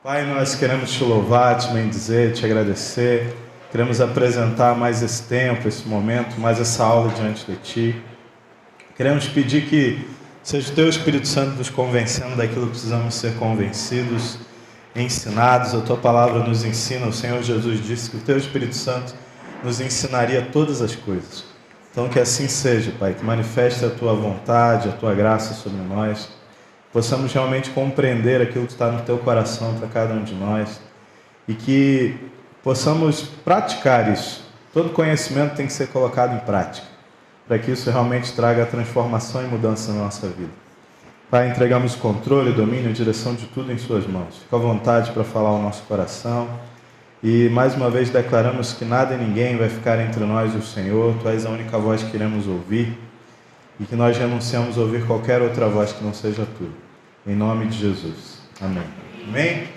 Pai, nós queremos te louvar, te bendizer, te agradecer. Queremos apresentar mais esse tempo, esse momento, mais essa aula diante de Ti. Queremos pedir que seja o Teu Espírito Santo nos convencendo daquilo que precisamos ser convencidos, ensinados. A Tua palavra nos ensina. O Senhor Jesus disse que o Teu Espírito Santo nos ensinaria todas as coisas. Então que assim seja, Pai, que manifeste a Tua vontade, a Tua graça sobre nós. Possamos realmente compreender aquilo que está no Teu coração para cada um de nós e que possamos praticar isso. Todo conhecimento tem que ser colocado em prática, para que isso realmente traga transformação e mudança na nossa vida. Pai, entregamos o controle, domínio e direção de tudo em Suas mãos. Fica à vontade para falar ao nosso coração e mais uma vez declaramos que nada e ninguém vai ficar entre nós e o Senhor. Tu és a única voz que queremos ouvir e que nós renunciamos a ouvir qualquer outra voz que não seja Tua. Em nome de Jesus. Amém. Amém?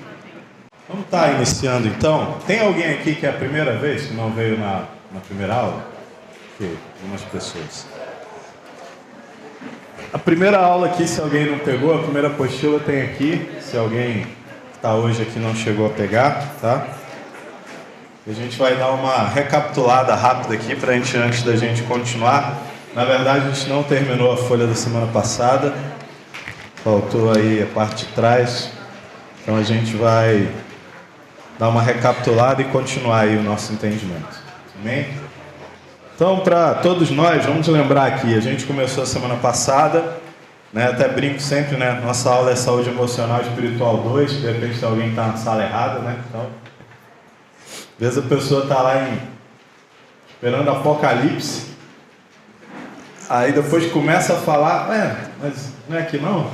Vamos estar iniciando então. Tem alguém aqui que é a primeira vez que não veio na primeira aula? Ok, algumas pessoas. A primeira aula aqui, se alguém não pegou, a primeira apostila tem aqui. Se alguém que está hoje aqui não chegou a pegar, tá? A gente vai dar uma recapitulada rápida aqui para antes da gente continuar. Na verdade, a gente não terminou a folha da semana passada. Faltou aí a parte de trás. Então a gente vai dar uma recapitulada e continuar aí o nosso entendimento. Amém? Então, para todos nós, vamos lembrar aqui, a gente começou a semana passada, né? Até brinco sempre, né? Nossa aula é Saúde Emocional e Espiritual 2, de repente alguém está na sala errada, né? Então, às vezes a pessoa está lá esperando Apocalipse, aí depois começa a falar, mas não é aqui não?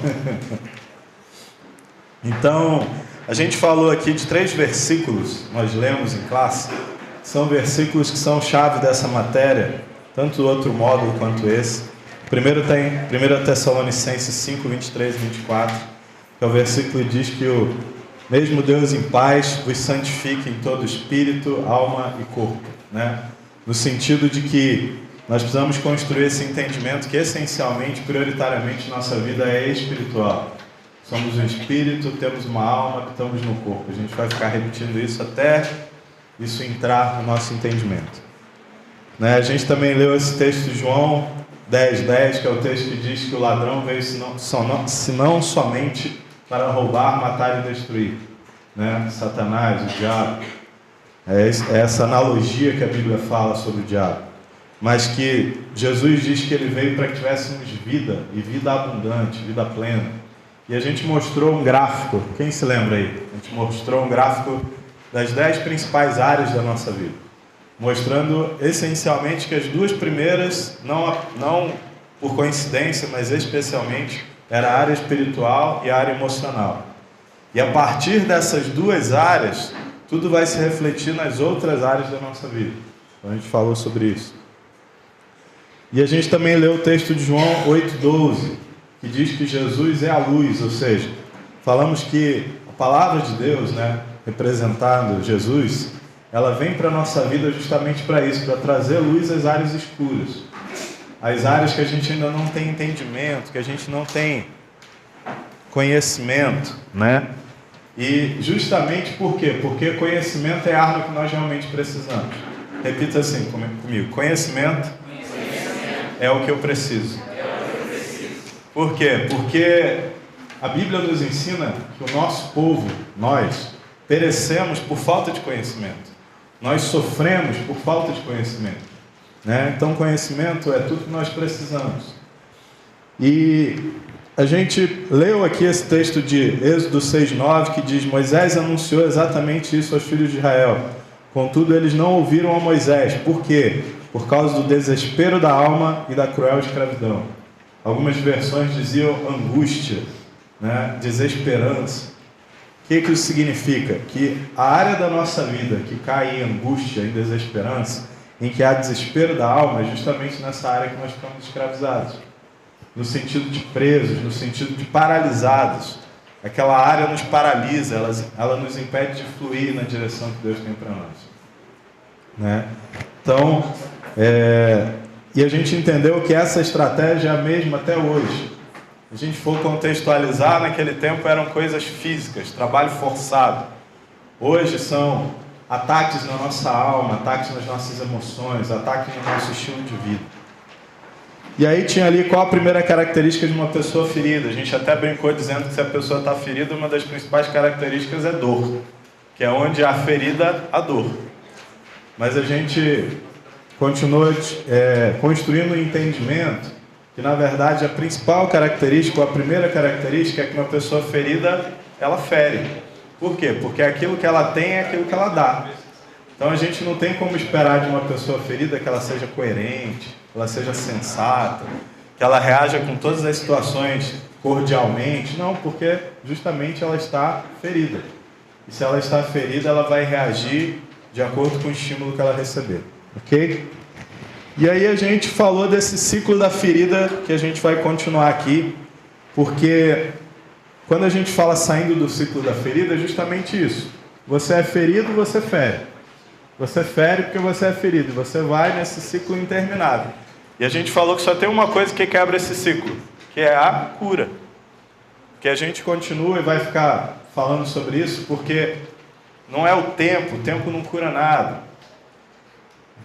Então, a gente falou aqui de 3 versículos, nós lemos em classe, são versículos que são chave dessa matéria, tanto o outro módulo quanto esse. Primeiro tem 1 Tessalonicenses 5, 23 e 24, que é o versículo que diz que o mesmo Deus em paz vos santifique em todo espírito, alma e corpo, né? No sentido de que nós precisamos construir esse entendimento que essencialmente, prioritariamente, nossa vida é espiritual. Somos um espírito, temos uma alma, habitamos no corpo. A gente vai ficar repetindo isso até isso entrar no nosso entendimento. Né? A gente também leu esse texto de João 10:10, que é o texto que diz que o ladrão veio senão somente para roubar, matar e destruir. Né? Satanás, o diabo. É essa analogia que a Bíblia fala sobre o diabo. Mas que Jesus diz que Ele veio para que tivéssemos vida, e vida abundante, vida plena. E a gente mostrou um gráfico, quem se lembra aí? A gente mostrou um gráfico das 10 principais áreas da nossa vida, mostrando essencialmente que as 2 primeiras, não por coincidência, mas especialmente, era a área espiritual e a área emocional. E a partir dessas 2 áreas, tudo vai se refletir nas outras áreas da nossa vida. Então a gente falou sobre isso. E a gente também leu o texto de João 8:12, que diz que Jesus é a luz, ou seja, falamos que a palavra de Deus, né, representando Jesus, ela vem para a nossa vida justamente para isso, para trazer luz às áreas escuras, às áreas que a gente ainda não tem entendimento, que a gente não tem conhecimento, né? E justamente por quê? Porque conhecimento é a arma que nós realmente precisamos. Repita assim comigo: conhecimento é o que eu preciso. Por quê? Porque a Bíblia nos ensina que o nosso povo, nós, perecemos por falta de conhecimento. Nós sofremos por falta de conhecimento. Né? Então, conhecimento é tudo que nós precisamos. E a gente leu aqui esse texto de Êxodo 6:9, que diz: Moisés anunciou exatamente isso aos filhos de Israel. Contudo, eles não ouviram a Moisés. Por quê? Por causa do desespero da alma e da cruel escravidão. Algumas versões diziam angústia, né? Desesperança. O que isso significa? Que a área da nossa vida que cai em angústia, em desesperança, em que há desespero da alma, é justamente nessa área que nós ficamos escravizados. No sentido de presos, no sentido de paralisados. Aquela área nos paralisa, ela nos impede de fluir na direção que Deus tem para nós. Né? Então, e a gente entendeu que essa estratégia é a mesma até hoje. a gente for contextualizar, naquele tempo eram coisas físicas, trabalho forçado. Hoje são ataques na nossa alma, ataques nas nossas emoções, ataques no nosso estilo de vida. E aí tinha ali qual a primeira característica de uma pessoa ferida. A gente até brincou dizendo que se a pessoa está ferida, uma das principais características é dor, que é onde há ferida, há dor. Mas a gente continua construindo um entendimento que, na verdade, a principal característica, ou a primeira característica, é que uma pessoa ferida, ela fere. Por quê? Porque aquilo que ela tem é aquilo que ela dá. Então a gente não tem como esperar de uma pessoa ferida que ela seja coerente, que ela seja sensata, que ela reaja com todas as situações cordialmente. Não, porque justamente ela está ferida. E se ela está ferida, ela vai reagir de acordo com o estímulo que ela receber. Ok? E aí a gente falou desse ciclo da ferida, que a gente vai continuar aqui, porque quando a gente fala saindo do ciclo da ferida, é justamente isso. Você é ferido, você fere. Você fere porque você é ferido. E você vai nesse ciclo interminável. E a gente falou que só tem uma coisa que quebra esse ciclo, que é a cura. Que a gente continua e vai ficar falando sobre isso, porque não é o tempo não cura nada.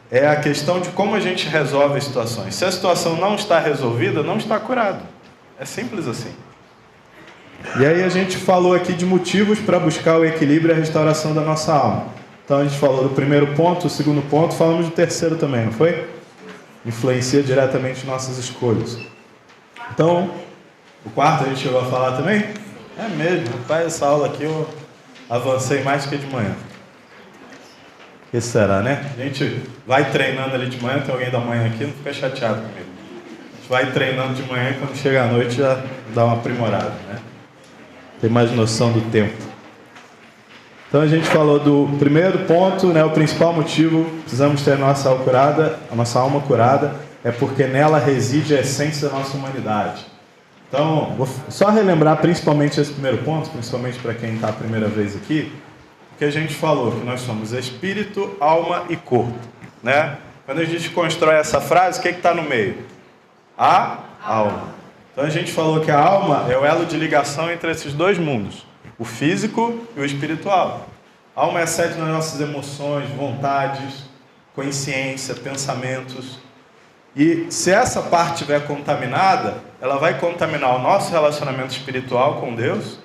É a questão de como a gente resolve as situações. Se a situação não está resolvida, não está curado. É simples assim. E aí a gente falou aqui de motivos para buscar o equilíbrio e a restauração da nossa alma. Então a gente falou do primeiro ponto, o segundo ponto, falamos do terceiro também, não foi? Influencia diretamente nossas escolhas. Então, o quarto a gente chegou a falar também? É mesmo, rapaz, essa aula aqui eu avancei mais que de manhã. O que será, né? A gente vai treinando ali de manhã, tem alguém da manhã aqui, não fica chateado comigo. A gente vai treinando de manhã e quando chega à noite já dá uma aprimorada, né? Tem mais noção do tempo. Então a gente falou do primeiro ponto, né? O principal motivo, precisamos ter a nossa alma curada, é porque nela reside a essência da nossa humanidade. Então, vou só relembrar principalmente esse primeiro ponto, principalmente para quem está a primeira vez aqui, que a gente falou que nós somos espírito, alma e corpo, né? Quando a gente constrói essa frase, o que está no meio? A alma. Então a gente falou que a alma é o elo de ligação entre esses dois mundos, o físico e o espiritual. A alma é a sede das nossas emoções, vontades, consciência, pensamentos. E se essa parte estiver contaminada, ela vai contaminar o nosso relacionamento espiritual com Deus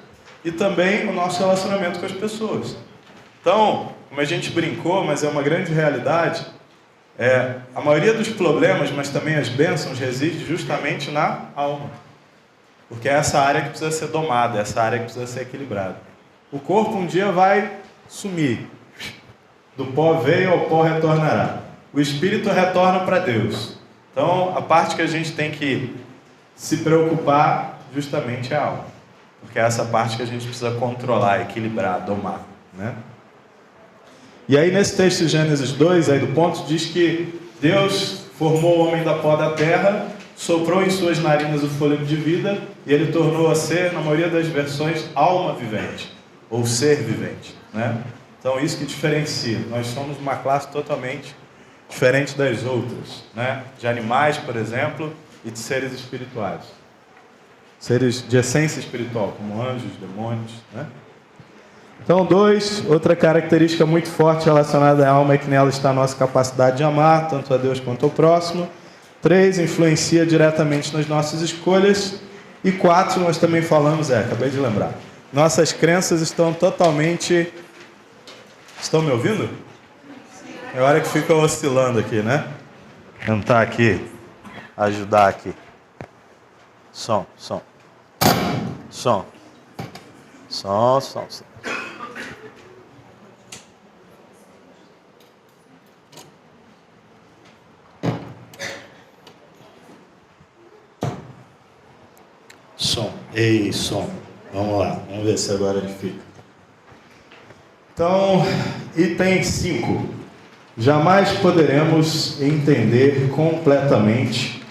e também o nosso relacionamento com as pessoas. Então, como a gente brincou, mas é uma grande realidade, a maioria dos problemas, mas também as bênçãos, reside justamente na alma. Porque é essa área que precisa ser domada, é essa área que precisa ser equilibrada. O corpo um dia vai sumir. Do pó veio, ao pó retornará. O espírito retorna para Deus. Então, a parte que a gente tem que se preocupar justamente é a alma. Porque é essa parte que a gente precisa controlar, equilibrar, domar, né? E aí nesse texto de Gênesis 2, aí do ponto, diz que Deus formou o homem da pó da terra, soprou em suas narinas o fôlego de vida, e ele tornou a ser, na maioria das versões, alma vivente, ou ser vivente, né? Então isso que diferencia. Nós somos uma classe totalmente diferente das outras, né? De animais, por exemplo, e de seres espirituais. Seres de essência espiritual, como anjos, demônios, né? Então, outra característica muito forte relacionada à alma é que nela está a nossa capacidade de amar, tanto a Deus quanto ao próximo. 3, influencia diretamente nas nossas escolhas. E 4, nós também falamos, acabei de lembrar, nossas crenças estão totalmente... Estão me ouvindo? É hora que fica oscilando aqui, né? Tentar aqui, ajudar aqui. Som. Som. Vamos lá, vamos ver se agora ele fica. Então, item 5. Jamais poderemos entender completamente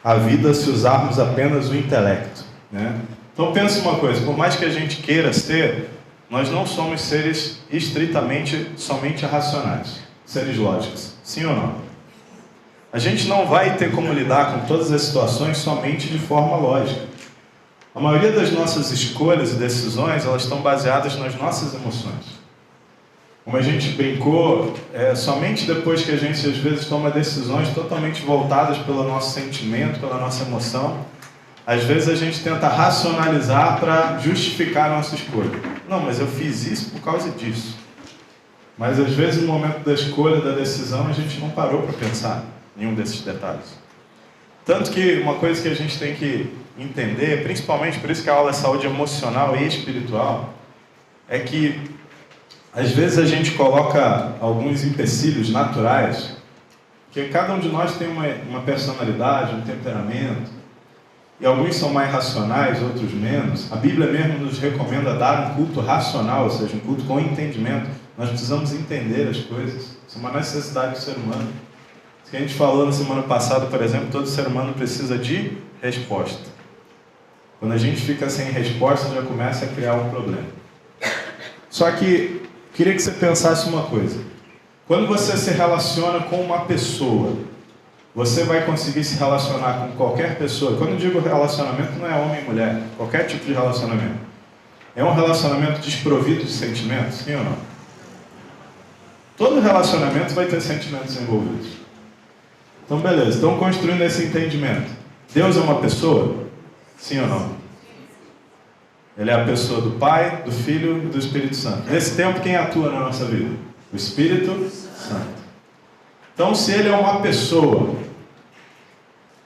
a vida se usarmos apenas o intelecto, né? Então pense uma coisa, por mais que a gente queira ser, nós não somos seres estritamente, somente racionais, seres lógicos, sim ou não? A gente não vai ter como lidar com todas as situações somente de forma lógica. A maioria das nossas escolhas e decisões, elas estão baseadas nas nossas emoções. Como a gente brincou, somente depois que a gente às vezes toma decisões totalmente voltadas pelo nosso sentimento, pela nossa emoção, às vezes a gente tenta racionalizar para justificar a nossa escolha. Não, mas eu fiz isso por causa disso. Mas às vezes no momento da escolha, da decisão, a gente não parou para pensar em nenhum desses detalhes. Tanto que uma coisa que a gente tem que entender, principalmente por isso que a aula é saúde emocional e espiritual, é que às vezes a gente coloca alguns empecilhos naturais, porque cada um de nós tem uma personalidade, um temperamento, e alguns são mais racionais, outros menos. A Bíblia mesmo nos recomenda dar um culto racional, ou seja, um culto com entendimento. Nós precisamos entender as coisas. Isso é uma necessidade do ser humano. Isso que a gente falou na semana passada, por exemplo, todo ser humano precisa de resposta. Quando a gente fica sem resposta, já começa a criar um problema. Só que queria que você pensasse uma coisa. Quando você se relaciona com uma pessoa, você vai conseguir se relacionar com qualquer pessoa. Quando eu digo relacionamento, não é homem e mulher. Qualquer tipo de relacionamento. É um relacionamento desprovido de sentimentos? Sim ou não? Todo relacionamento vai ter sentimentos envolvidos. Então, beleza. Estão construindo esse entendimento. Deus é uma pessoa? Sim ou não? Ele é a pessoa do Pai, do Filho e do Espírito Santo. Nesse tempo, quem atua na nossa vida? O Espírito Santo. Então, se ele é uma pessoa,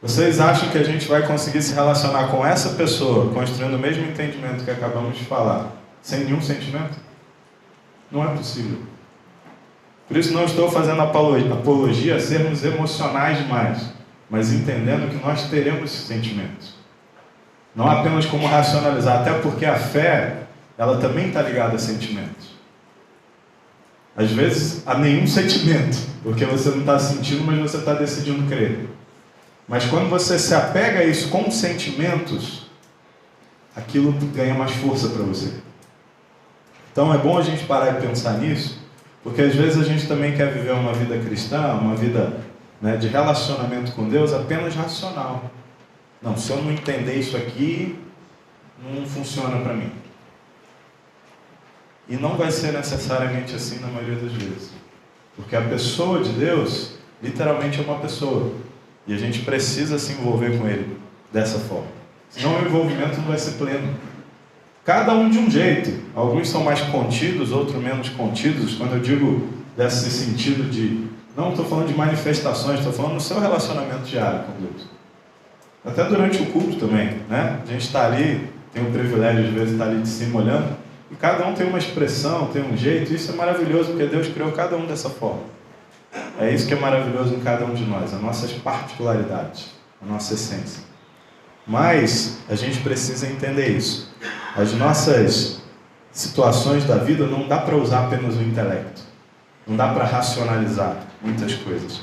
vocês acham que a gente vai conseguir se relacionar com essa pessoa, construindo o mesmo entendimento que acabamos de falar, sem nenhum sentimento? Não é possível. Por isso não estou fazendo apologia a sermos emocionais demais, mas entendendo que nós teremos sentimentos. Não apenas como racionalizar, até porque a fé, ela também está ligada a sentimentos. Às vezes, a nenhum sentimento, porque você não está sentindo, mas você está decidindo crer. Mas quando você se apega a isso com sentimentos, aquilo ganha mais força para você. Então é bom a gente parar e pensar nisso, porque às vezes a gente também quer viver uma vida cristã, uma vida, né, de relacionamento com Deus apenas racional. Não, se eu não entender isso aqui, não funciona para mim. E não vai ser necessariamente assim na maioria das vezes. Porque a pessoa de Deus, literalmente é uma pessoa. E a gente precisa se envolver com Ele dessa forma. Senão o envolvimento não vai ser pleno. Cada um de um jeito. Alguns são mais contidos, outros menos contidos. Quando eu digo desse sentido de... Não estou falando de manifestações, estou falando do seu relacionamento diário com Deus. Até durante o culto também, né? A gente está ali, tem o privilégio de vezes estar ali de cima olhando, e cada um tem uma expressão, tem um jeito. Isso é maravilhoso, porque Deus criou cada um dessa forma. É isso que é maravilhoso em cada um de nós, as nossas particularidades, a nossa essência. Mas a gente precisa entender isso. As nossas situações da vida não dá para usar apenas o intelecto. Não dá para racionalizar muitas coisas.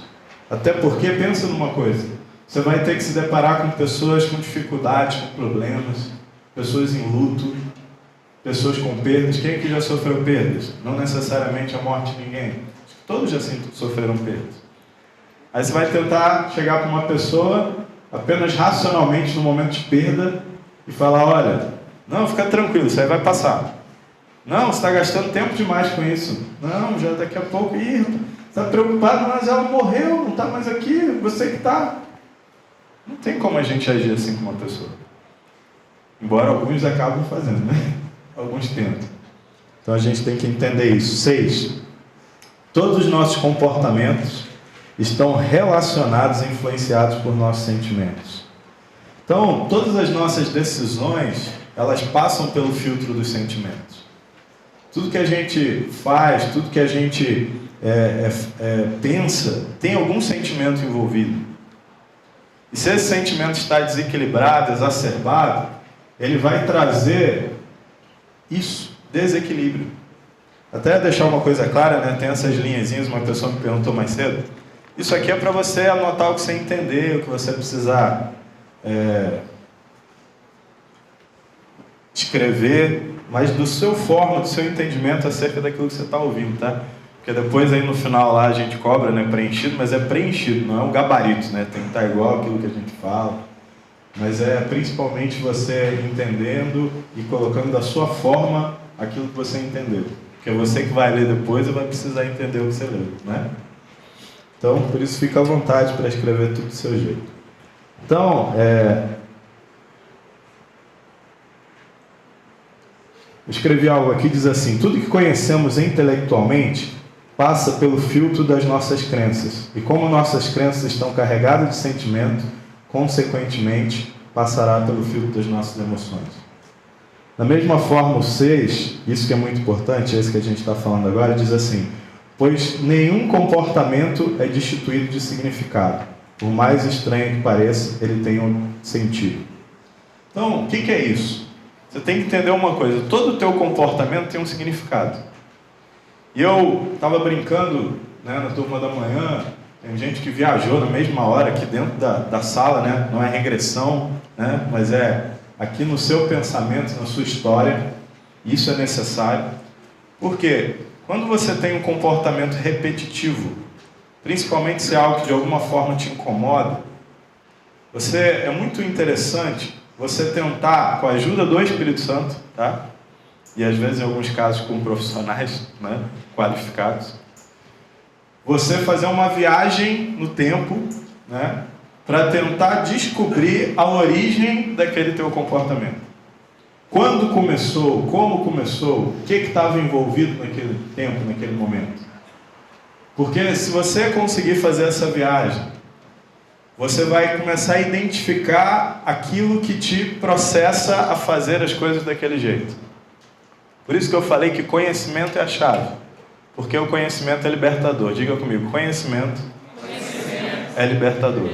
Até porque, pensa numa coisa, você vai ter que se deparar com pessoas com dificuldades, com problemas, pessoas em luto, pessoas com perdas. Quem aqui já sofreu perdas? Não necessariamente a morte de ninguém. Todos já sofreram perdas. Aí você vai tentar chegar para uma pessoa apenas racionalmente no momento de perda e falar, olha, não, fica tranquilo, isso aí vai passar. Não, você está gastando tempo demais com isso. Não, já daqui a pouco, você está preocupado, mas ela morreu, não está mais aqui, você que está. Não tem como a gente agir assim com uma pessoa. Embora alguns acabam fazendo, né? Alguns tentam. Então a gente tem que entender isso. 6. Todos os nossos comportamentos estão relacionados e influenciados por nossos sentimentos. Então, todas as nossas decisões, elas passam pelo filtro dos sentimentos. Tudo que a gente faz, tudo que a gente pensa, tem algum sentimento envolvido. E se esse sentimento está desequilibrado, exacerbado, ele vai trazer isso, desequilíbrio. Até deixar uma coisa clara, né? Tem essas linhazinhas, uma pessoa me perguntou mais cedo. Isso aqui é para você anotar o que você entender, o que você precisar escrever, mas do seu entendimento acerca daquilo que você está ouvindo, tá? Porque depois aí no final lá a gente cobra, né, preenchido, mas é preenchido, não é um gabarito, né? Tem que estar igual aquilo que a gente fala. Mas é principalmente você entendendo e colocando da sua forma aquilo que você entendeu. Porque é você que vai ler depois e vai precisar entender o que você leu, né? Então, por isso fica à vontade para escrever tudo do seu jeito. Então, eu escrevi algo aqui, diz assim: tudo que conhecemos intelectualmente passa pelo filtro das nossas crenças. E como nossas crenças estão carregadas de sentimento, consequentemente, passará pelo filtro das nossas emoções. Da mesma forma, o 6, isso que é muito importante, é isso que a gente está falando agora, diz assim: pois nenhum comportamento é destituído de significado. Por mais estranho que pareça, ele tem um sentido. Então, o que é isso? Você tem que entender uma coisa: todo o teu comportamento tem um significado. E eu estava brincando, né, na turma da manhã, tem gente que viajou na mesma hora aqui dentro da sala, né? Não é regressão, né? Mas é aqui no seu pensamento, na sua história. Isso é necessário. Por quê? Quando você tem um comportamento repetitivo, principalmente se é algo que de alguma forma te incomoda, é muito interessante você tentar, com a ajuda do Espírito Santo, tá? E às vezes em alguns casos com profissionais, né, qualificados, você fazer uma viagem no tempo, né, para tentar descobrir a origem daquele teu comportamento. Quando começou, como começou, o que estava envolvido naquele tempo, naquele momento. Porque se você conseguir fazer essa viagem, você vai começar a identificar aquilo que te processa a fazer as coisas daquele jeito. Por isso que eu falei que conhecimento é a chave. Porque o conhecimento é libertador. Diga comigo: conhecimento é libertador.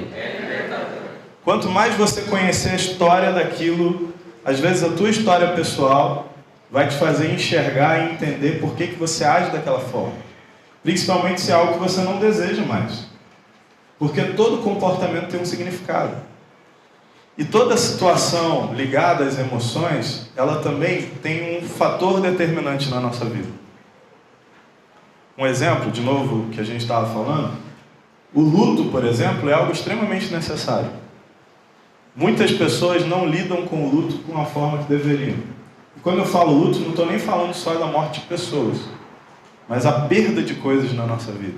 Quanto mais você conhecer a história daquilo, às vezes a tua história pessoal vai te fazer enxergar e entender por que você age daquela forma. Principalmente se é algo que você não deseja mais. Porque todo comportamento tem um significado. E toda situação ligada às emoções, ela também tem um fator determinante na nossa vida. Um exemplo, de novo, que a gente estava falando, o luto, por exemplo, é algo extremamente necessário. Muitas pessoas não lidam com o luto com a forma que deveriam. E quando eu falo luto, não estou nem falando só da morte de pessoas, mas a perda de coisas na nossa vida.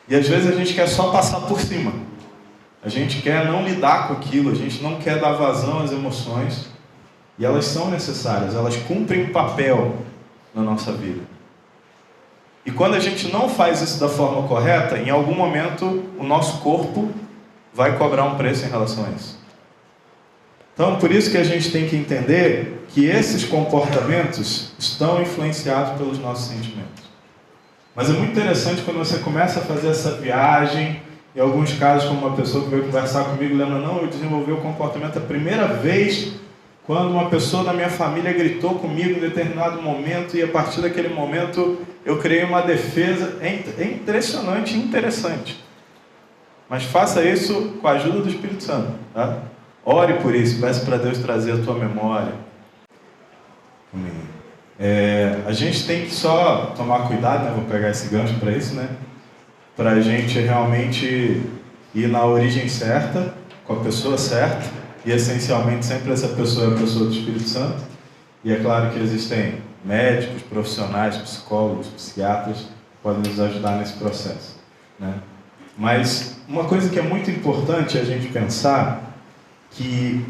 E às vezes a gente quer só passar por cima. A gente quer não lidar com aquilo, a gente não quer dar vazão às emoções. E elas são necessárias, elas cumprem um papel na nossa vida. E quando a gente não faz isso da forma correta, em algum momento o nosso corpo vai cobrar um preço em relação a isso. Então, por isso que a gente tem que entender que esses comportamentos estão influenciados pelos nossos sentimentos. Mas é muito interessante quando você começa a fazer essa viagem. Em alguns casos, como uma pessoa que veio conversar comigo, lembra: não, eu desenvolvi o comportamento a primeira vez quando uma pessoa da minha família gritou comigo em determinado momento, e a partir daquele momento eu criei uma defesa. É impressionante e interessante. Mas faça isso com a ajuda do Espírito Santo, tá? Ore por isso, peça para Deus trazer a tua memória. A gente tem que só tomar cuidado, né? Vou pegar esse gancho para isso, né? Para a gente realmente ir na origem certa, com a pessoa certa, e essencialmente sempre essa pessoa é a pessoa do Espírito Santo. E é claro que existem médicos, profissionais, psicólogos, psiquiatras que podem nos ajudar nesse processo, né? Mas uma coisa que é muito importante a gente pensar, que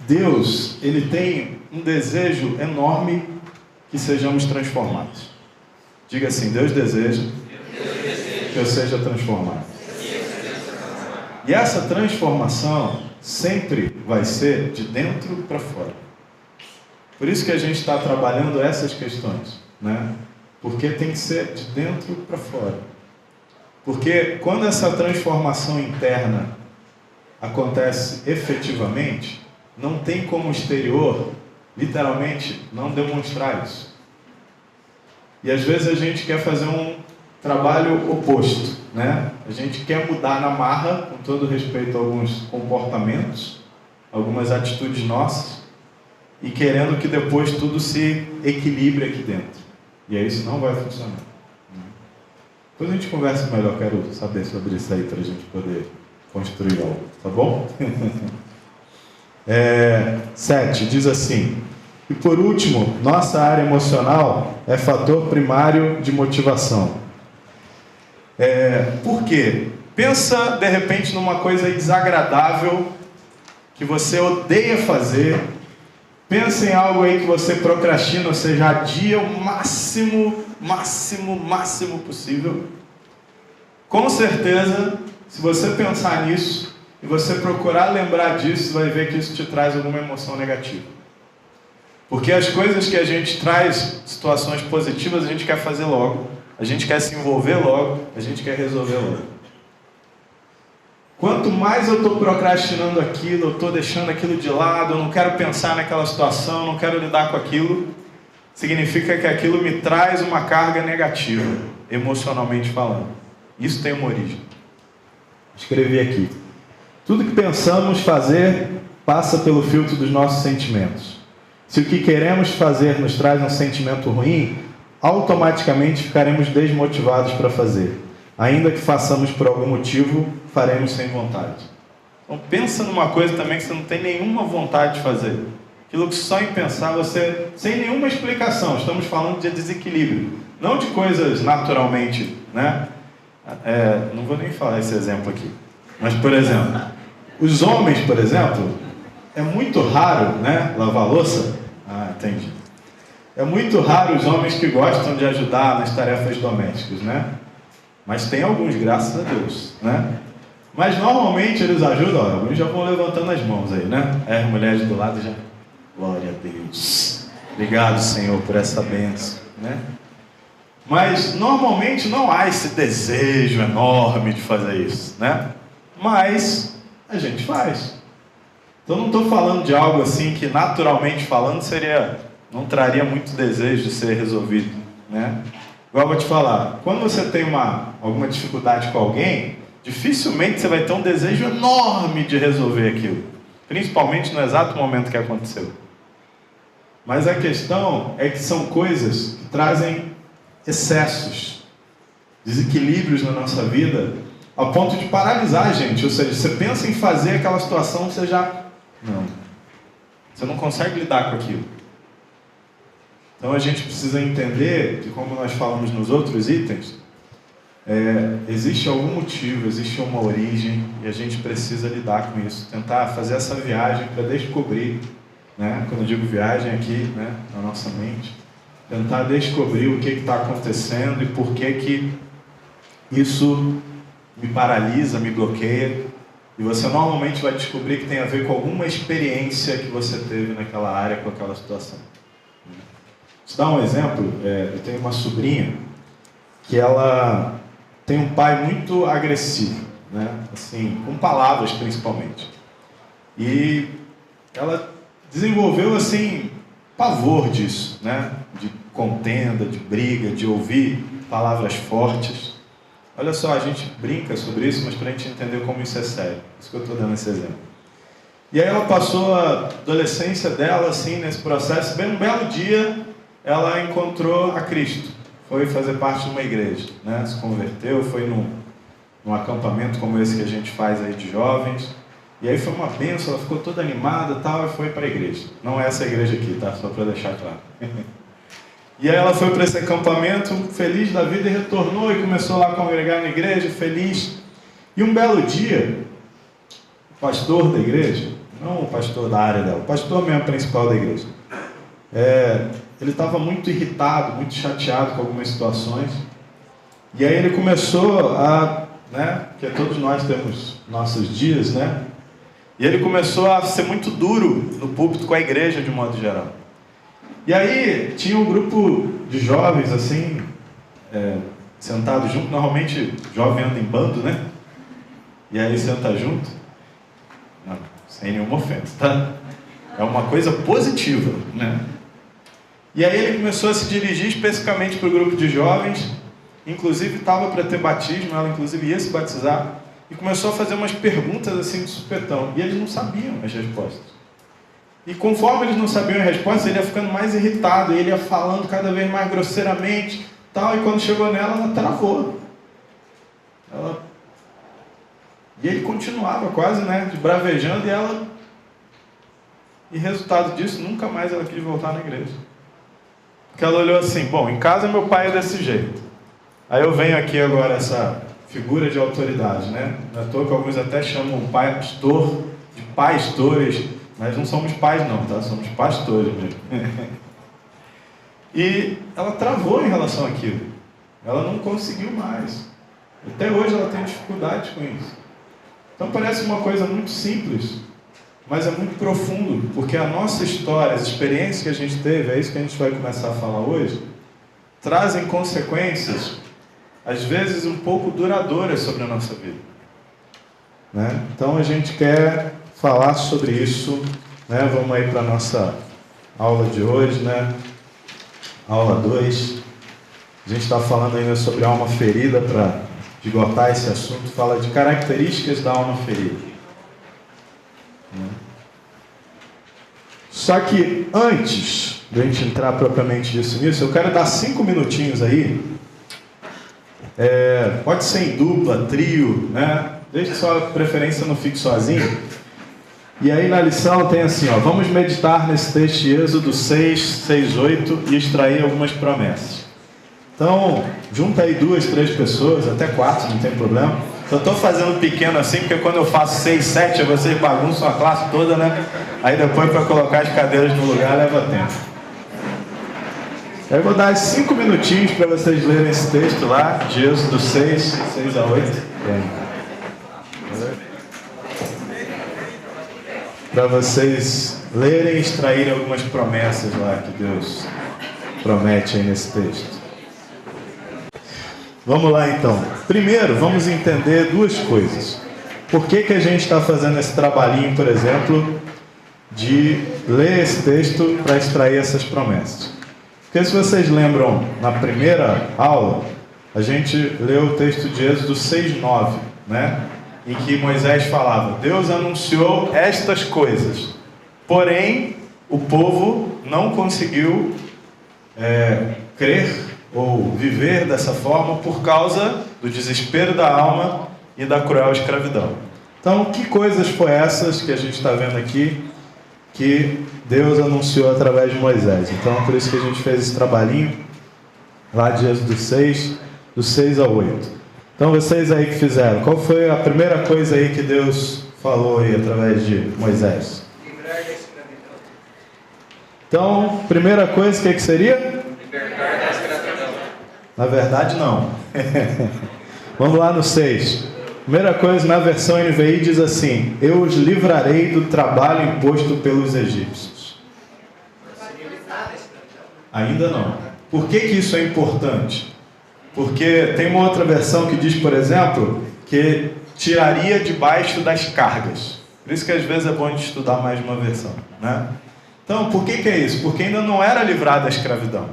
Deus, Ele tem um desejo enorme que sejamos transformados. Diga assim: Deus deseja que eu seja transformado. E essa transformação sempre vai ser de dentro para fora. Por isso que a gente está trabalhando essas questões, né? Porque tem que ser de dentro para fora. Porque quando essa transformação interna acontece efetivamente, não tem como o exterior, literalmente, não demonstrar isso. E às vezes a gente quer fazer um trabalho oposto, né? A gente quer mudar na marra, com todo respeito a alguns comportamentos, algumas atitudes nossas, e querendo que depois tudo se equilibre aqui dentro. E aí isso não vai funcionar. Depois a gente conversa melhor, quero saber sobre isso aí para a gente poder construir algo, tá bom? 7, diz assim: e por último, nossa área emocional é fator primário de motivação. Por quê? Pensa de repente numa coisa desagradável que você odeia fazer. Pensa em algo aí que você procrastina, ou seja, adia o máximo possível. Com certeza, se você pensar nisso e você procurar lembrar disso, vai ver que isso te traz alguma emoção negativa. Porque as coisas que a gente traz, situações positivas, a gente quer fazer logo, a gente quer se envolver logo, a gente quer resolver logo. Quanto mais eu estou procrastinando aquilo, eu estou deixando aquilo de lado, eu não quero pensar naquela situação, não quero lidar com aquilo, significa que aquilo me traz uma carga negativa, emocionalmente falando. Isso tem uma origem. Escrevi aqui: tudo que pensamos fazer passa pelo filtro dos nossos sentimentos. Se o que queremos fazer nos traz um sentimento ruim, automaticamente ficaremos desmotivados para fazer. Ainda que façamos por algum motivo, faremos sem vontade. Então pensa numa coisa também que você não tem nenhuma vontade de fazer. Aquilo que só em pensar você, sem nenhuma explicação, estamos falando de desequilíbrio, não de coisas naturalmente, né? Não vou nem falar esse exemplo aqui. Mas, por exemplo, os homens, por exemplo, é muito raro, né, lavar louça. Entendi. É muito raro os homens que gostam de ajudar nas tarefas domésticas, né? Mas tem alguns, graças a Deus, né? Mas normalmente eles ajudam, alguns já vão levantando as mãos aí, né? As mulheres do lado já, glória a Deus. Obrigado, Senhor, por essa bênção, né? Mas normalmente não há esse desejo enorme de fazer isso, né? Mas a gente faz. Então não estou falando de algo assim que naturalmente falando não traria muito desejo de ser resolvido, né? Igual eu vou te falar, quando você tem alguma dificuldade com alguém, dificilmente você vai ter um desejo enorme de resolver aquilo, principalmente no exato momento que aconteceu. Mas a questão é que são coisas que trazem excessos, desequilíbrios na nossa vida, ao ponto de paralisar a gente. Ou seja, você pensa em fazer aquela situação, você não consegue lidar com aquilo. Então a gente precisa entender que, como nós falamos nos outros itens, existe algum motivo, existe uma origem, e a gente precisa lidar com isso, tentar fazer essa viagem para descobrir, né? Quando eu digo viagem aqui, né, na nossa mente, tentar descobrir o que está acontecendo e por que isso me paralisa, me bloqueia. E você normalmente vai descobrir que tem a ver com alguma experiência que você teve naquela área, com aquela situação. Vou te dar um exemplo. Eu tenho uma sobrinha que ela tem um pai muito agressivo, né? Assim, com palavras principalmente. E ela desenvolveu assim pavor disso, né? De contenda, de briga, de ouvir palavras fortes. Olha só, a gente brinca sobre isso, mas para a gente entender como isso é sério. Por isso que eu estou dando esse exemplo. E aí ela passou a adolescência dela assim nesse processo. Bem um belo dia ela encontrou a Cristo. Foi fazer parte de uma igreja, né? Se converteu, foi num acampamento como esse que a gente faz aí de jovens. E aí foi uma bênção, ela ficou toda animada e tal, e foi para a igreja. Não é essa igreja aqui, tá? Só para deixar claro. E aí ela foi para esse acampamento, feliz da vida, e retornou e começou lá a congregar na igreja, feliz. E um belo dia, o pastor da igreja, não o pastor da área dela, o pastor mesmo principal da igreja, ele estava muito irritado, muito chateado com algumas situações. E aí ele começou né, porque todos nós temos nossos dias, né? E ele começou a ser muito duro no púlpito com a igreja de modo geral. E aí tinha um grupo de jovens assim, sentados junto. Normalmente jovem anda em bando, né? E aí senta junto. Não, sem nenhuma ofensa, tá? É uma coisa positiva, né? E aí ele começou a se dirigir especificamente para o grupo de jovens. Inclusive estava para ter batismo, ela inclusive ia se batizar. E começou a fazer umas perguntas assim de supetão. E eles não sabiam as respostas. E conforme eles não sabiam a resposta, ele ia ficando mais irritado, ele ia falando cada vez mais grosseiramente, tal, e quando chegou nela, ela travou. E ele continuava quase, bravejando, e resultado disso, nunca mais ela quis voltar na igreja. Porque ela olhou assim, bom, em casa meu pai é desse jeito. Aí eu venho aqui agora essa figura de autoridade, né? Não é à toa que alguns até chamam o pastor de pastores, mas não somos pais não, tá? Somos pastores mesmo. E ela travou em relação àquilo. Ela não conseguiu mais. Até hoje ela tem dificuldade com isso. Então parece uma coisa muito simples, mas é muito profundo, porque a nossa história, as experiências que a gente teve, é isso que a gente vai começar a falar hoje, trazem consequências, às vezes um pouco duradouras sobre a nossa vida. Né? Então a gente quer falar sobre isso, né? Vamos aí para a nossa aula de hoje, né? Aula 2. A gente está falando ainda sobre alma ferida, para esgotar esse assunto, fala de características da alma ferida. Só que antes de a gente entrar propriamente nisso, eu quero dar 5 minutinhos aí. Pode ser em dupla, trio, né? Deixe sua preferência, não fique sozinho. E aí na lição tem assim, ó, vamos meditar nesse texto de Êxodo 6, 6, 8 e extrair algumas promessas. Então, junta aí 2, 3 pessoas, até 4, não tem problema. Eu estou fazendo pequeno assim, porque quando eu faço 6, 7, vocês bagunçam a classe toda, né? Aí depois para colocar as cadeiras no lugar leva tempo. Eu vou dar 5 minutinhos para vocês lerem esse texto lá, de Êxodo 6, 6 a 8. Para vocês lerem e extraírem algumas promessas lá que Deus promete aí nesse texto. Vamos lá então. Primeiro, vamos entender 2 coisas. Por que a gente está fazendo esse trabalhinho, por exemplo, de ler esse texto para extrair essas promessas? Porque se vocês lembram, na primeira aula, a gente leu o texto de Êxodo 6:9, né? Em que Moisés falava, Deus anunciou estas coisas, porém o povo não conseguiu crer ou viver dessa forma por causa do desespero da alma e da cruel escravidão. Então, que coisas foram essas que a gente está vendo aqui que Deus anunciou através de Moisés? Então, por isso que a gente fez esse trabalhinho lá de Êxodo 6, do 6 ao 8. Então, vocês aí que fizeram, qual foi a primeira coisa aí que Deus falou aí através de Moisés? Livrar da escravidão. Então, primeira coisa, o que seria? Libertar da escravidão. Na verdade, não. Vamos lá no 6. Primeira coisa, na versão NVI diz assim, eu os livrarei do trabalho imposto pelos egípcios. Ainda não. Por que isso é importante? Porque tem uma outra versão que diz, por exemplo, que tiraria debaixo das cargas. Por isso que às vezes é bom a gente estudar mais de uma versão, né? Então, por que é isso? Porque ainda não era livrado da escravidão.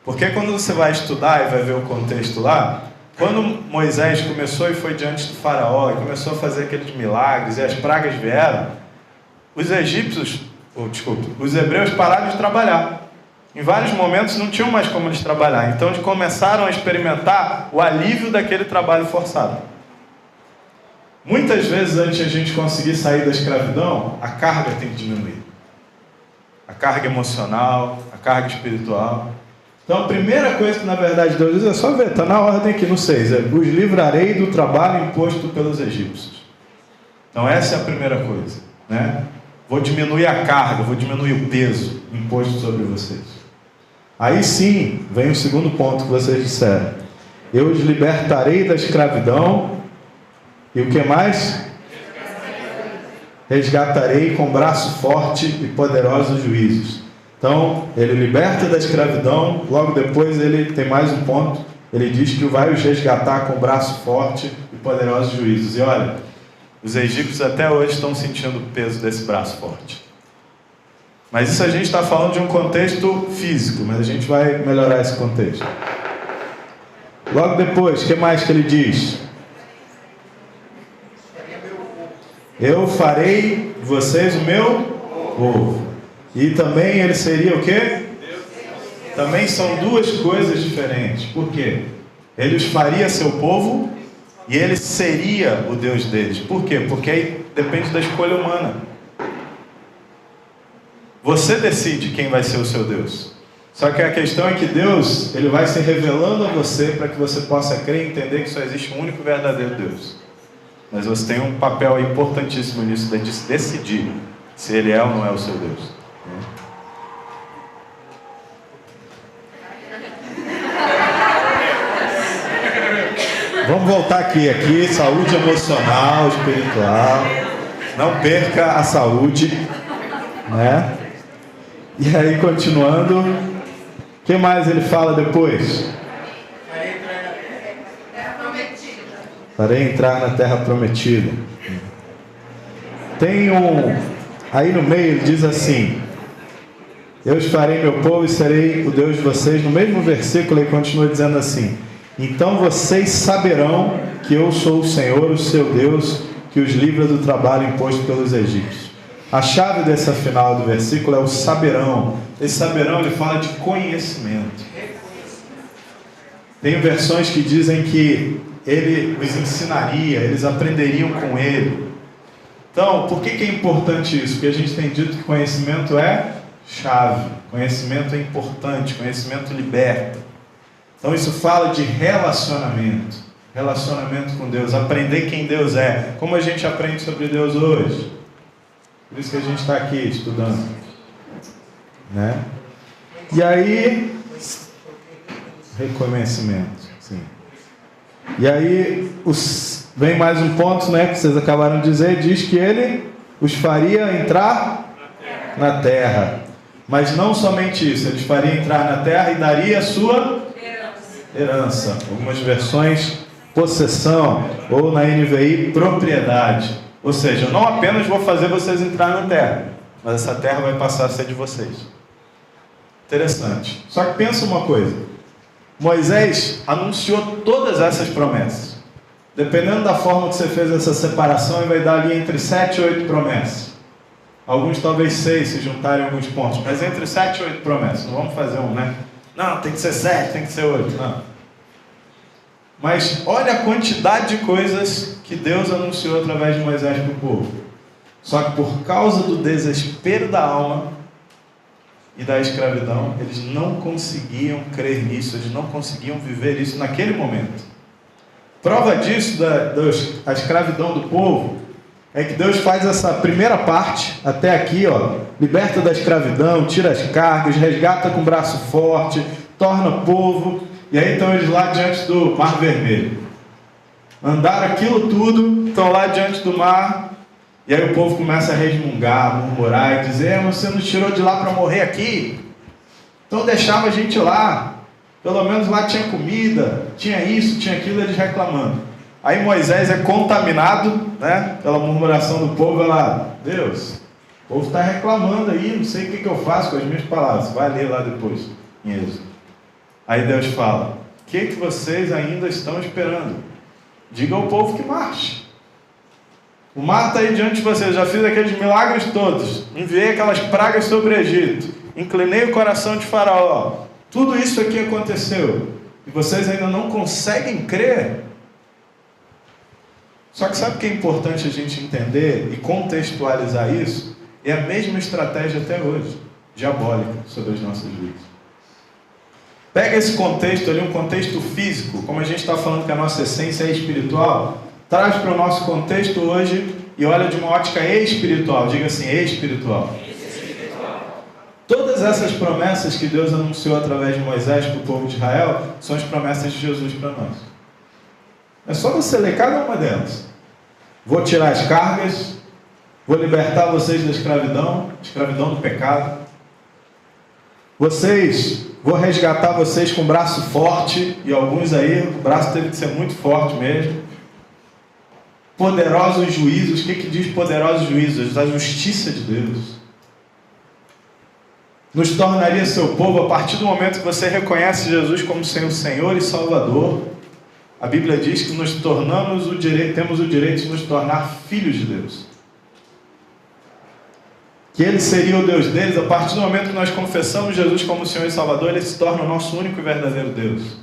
Porque quando você vai estudar e vai ver o contexto lá, quando Moisés começou e foi diante do faraó e começou a fazer aqueles milagres e as pragas vieram, os hebreus pararam de trabalhar. Em vários momentos não tinham mais como eles trabalhar. Então eles começaram a experimentar o alívio daquele trabalho forçado. Muitas vezes, antes de a gente conseguir sair da escravidão, a carga tem que diminuir. A carga emocional, a carga espiritual. Então a primeira coisa que na verdade Deus diz, é só ver, está na ordem aqui no 6, os livrarei do trabalho imposto pelos egípcios. Então essa é a primeira coisa, né? Vou diminuir a carga, vou diminuir o peso imposto sobre vocês. Aí sim, vem o segundo ponto que vocês disseram. Eu os libertarei da escravidão. E o que mais? Resgatarei com braço forte e poderosos juízos. Então, ele liberta da escravidão. Logo depois ele tem mais um ponto. Ele diz que vai os resgatar com braço forte e poderosos juízos. E olha, os egípcios até hoje estão sentindo o peso desse braço forte. Mas isso a gente está falando de um contexto físico, mas a gente vai melhorar esse contexto. Logo depois, o que mais que ele diz? Eu farei de vocês o meu povo. E também ele seria o quê? Também são duas coisas diferentes. Por quê? Ele os faria seu povo e ele seria o Deus deles. Por quê? Porque aí depende da escolha humana. Você decide quem vai ser o seu Deus. Só que a questão é que Deus, ele vai se revelando a você para que você possa crer e entender que só existe um único verdadeiro Deus. Mas você tem um papel importantíssimo nisso, de decidir se ele é ou não é o seu Deus. Vamos voltar aqui, saúde emocional, espiritual. Não perca a saúde, né? E aí, continuando, o que mais ele fala depois? Farei entrar na terra prometida. Tem aí no meio ele diz assim: eu os farei meu povo e serei o Deus de vocês. No mesmo versículo ele continua dizendo assim: então vocês saberão que eu sou o Senhor, o seu Deus, que os livra do trabalho imposto pelos egípcios. A chave dessa final do versículo é o saberão. Esse saberão ele fala de conhecimento. Tem versões que dizem que ele os ensinaria, eles aprenderiam com ele. Então, por que é importante isso? Porque a gente tem dito que conhecimento é chave, conhecimento é importante, conhecimento liberta. Então isso fala de relacionamento, relacionamento com Deus, aprender quem Deus é. Como a gente aprende sobre Deus hoje? Por isso que a gente está aqui estudando, né? E aí, reconhecimento, sim. E aí vem mais um ponto, né, que vocês acabaram de dizer, diz que ele os faria entrar na terra. Mas não somente isso, ele os faria entrar na terra e daria a sua herança. Algumas versões, possessão, ou na NVI, propriedade. Ou seja, eu não apenas vou fazer vocês entrar na terra, mas essa terra vai passar a ser de vocês. Interessante. Só que pensa uma coisa. Moisés anunciou todas essas promessas. Dependendo da forma que você fez essa separação, ele vai dar ali entre 7 e 8 promessas. Alguns talvez 6, se juntarem alguns pontos. Mas entre 7 e 8 promessas. Não vamos fazer né? Não, tem que ser 7, tem que ser 8. Não. Mas olha a quantidade de coisas que Deus anunciou através de Moisés para o povo. Só que por causa do desespero da alma e da escravidão, eles não conseguiam crer nisso, eles não conseguiam viver isso naquele momento. Prova disso, da escravidão do povo, é que Deus faz essa primeira parte, até aqui, ó, liberta da escravidão, tira as cargas, resgata com braço forte, torna povo, e aí estão eles lá diante do Mar Vermelho. Andaram aquilo tudo, estão lá diante do mar, e aí o povo começa a resmungar, murmurar e dizer: mas você nos tirou de lá para morrer aqui? Então deixava a gente lá, pelo menos lá tinha comida, tinha isso, tinha aquilo, eles reclamando. Aí Moisés é contaminado, né, pela murmuração do povo, lá, Deus, o povo está reclamando aí, não sei o que eu faço com as minhas palavras. Vai ler lá depois, em Êxodo. Aí Deus fala: o que vocês ainda estão esperando? Diga ao povo que marche. O mar está aí diante de vocês, já fiz aqueles milagres todos, enviei aquelas pragas sobre o Egito, inclinei o coração de Faraó, tudo isso aqui aconteceu, e vocês ainda não conseguem crer? Só que sabe o que é importante a gente entender e contextualizar isso? É a mesma estratégia até hoje, diabólica, sobre as nossas vidas. Pega esse contexto ali, um contexto físico, como a gente está falando que a nossa essência é espiritual, traz para o nosso contexto hoje e olha de uma ótica espiritual. Diga assim, espiritual. Todas essas promessas que Deus anunciou através de Moisés para o povo de Israel são as promessas de Jesus para nós. É só você ler cada uma delas. Vou tirar as cargas, vou libertar vocês da escravidão do pecado. Vou resgatar vocês com braço forte, e alguns aí, o braço teve que ser muito forte mesmo. Poderosos juízos. O que diz poderosos juízos? A justiça de Deus. Nos tornaria seu povo a partir do momento que você reconhece Jesus como seu Senhor e Salvador. A Bíblia diz que temos o direito de nos tornar filhos de Deus. que Ele seria o Deus deles, a partir do momento que nós confessamos Jesus como Senhor e Salvador, Ele se torna o nosso único e verdadeiro Deus.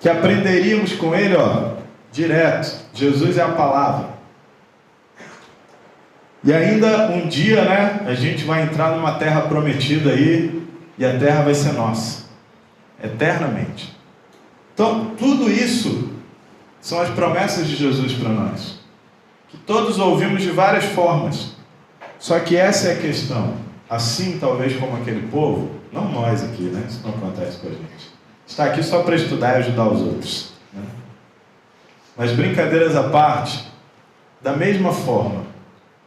Que aprenderíamos com Ele, direto. Jesus é a palavra. E ainda um dia, a gente vai entrar numa terra prometida aí, e a terra vai ser nossa, eternamente. Então, tudo isso são as promessas de Jesus para nós, que todos ouvimos de várias formas. Só que essa é a questão. Assim, talvez como aquele povo, não nós aqui, isso não acontece com a gente. Está aqui só para estudar e ajudar os outros. Mas brincadeiras à parte, da mesma forma,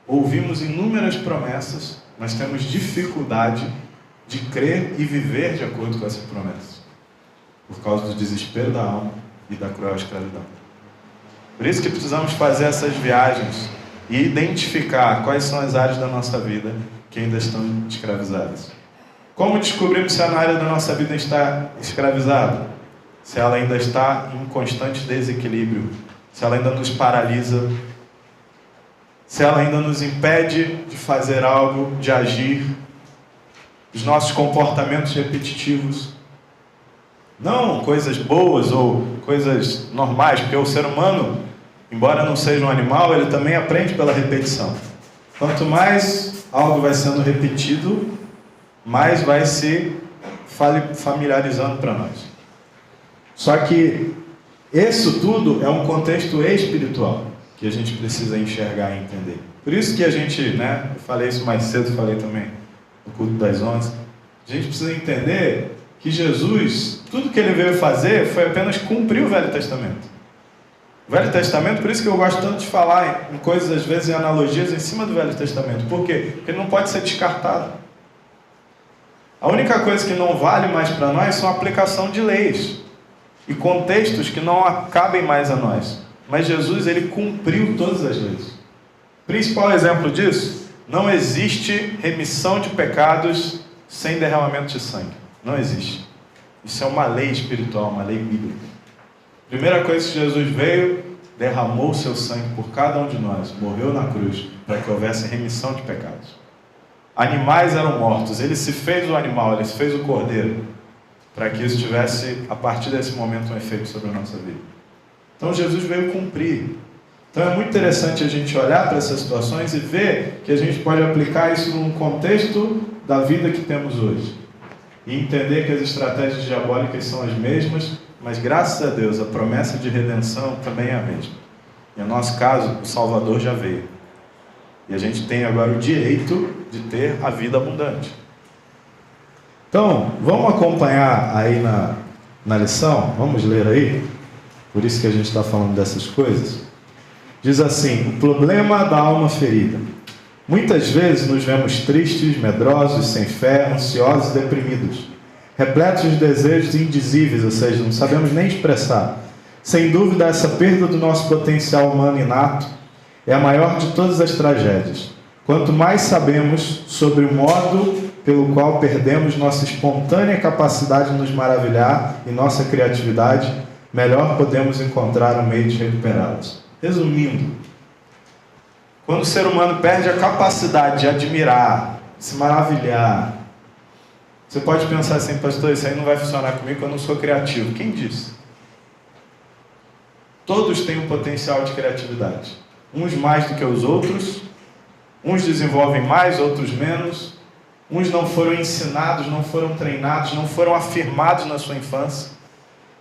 ouvimos inúmeras promessas, mas temos dificuldade de crer e viver de acordo com essas promessas, por causa do desespero da alma e da cruel escravidão. Por isso que precisamos fazer essas viagens e identificar quais são as áreas da nossa vida que ainda estão escravizadas. Como descobrimos se a área da nossa vida está escravizada? Se ela ainda está em constante desequilíbrio, se ela ainda nos paralisa, se ela ainda nos impede de fazer algo, de agir, os nossos comportamentos repetitivos, não coisas boas ou coisas normais, porque o ser humano, embora não seja um animal, ele também aprende pela repetição. Quanto mais algo vai sendo repetido, mais vai se familiarizando para nós. Só que isso tudo é um contexto espiritual que a gente precisa enxergar e entender. Por isso que a gente, eu falei isso mais cedo, falei também no culto das 11, a gente precisa entender que Jesus, tudo que ele veio fazer foi apenas cumprir o Velho Testamento. O Velho Testamento, por isso que eu gosto tanto de falar em coisas, às vezes, em analogias em cima do Velho Testamento. Por quê? Porque ele não pode ser descartado. A única coisa que não vale mais para nós são a aplicação de leis e contextos que não cabem mais a nós. Mas Jesus, ele cumpriu todas as leis. Principal exemplo disso, não existe remissão de pecados sem derramamento de sangue. Não existe. Isso é uma lei espiritual, uma lei bíblica. Primeira coisa que Jesus veio, derramou o seu sangue por cada um de nós, morreu na cruz, para que houvesse remissão de pecados. Animais eram mortos, ele se fez o animal, ele se fez o cordeiro, para que isso tivesse, a partir desse momento, um efeito sobre a nossa vida. Então Jesus veio cumprir. Então é muito interessante a gente olhar para essas situações e ver que a gente pode aplicar isso num contexto da vida que temos hoje. E entender que as estratégias diabólicas são as mesmas, mas graças a Deus a promessa de redenção também é a mesma. E no nosso caso, o Salvador já veio. E a gente tem agora o direito de ter a vida abundante. Então, vamos acompanhar aí na lição? Vamos ler aí? Por isso que a gente está falando dessas coisas. Diz assim: o problema da alma ferida. Muitas vezes nos vemos tristes, medrosos, sem fé, ansiosos e deprimidos, repletos de desejos indizíveis, ou seja, não sabemos nem expressar. Sem dúvida, essa perda do nosso potencial humano inato é a maior de todas as tragédias. Quanto mais sabemos sobre o modo pelo qual perdemos nossa espontânea capacidade de nos maravilhar e nossa criatividade, melhor podemos encontrar um meio de recuperá-las. Resumindo, quando o ser humano perde a capacidade de admirar, se maravilhar, você pode pensar assim: pastor, isso aí não vai funcionar comigo, eu não sou criativo. Quem disse? Todos têm um potencial de criatividade. Uns mais do que os outros, uns desenvolvem mais, outros menos. Uns não foram ensinados, não foram treinados, não foram afirmados na sua infância.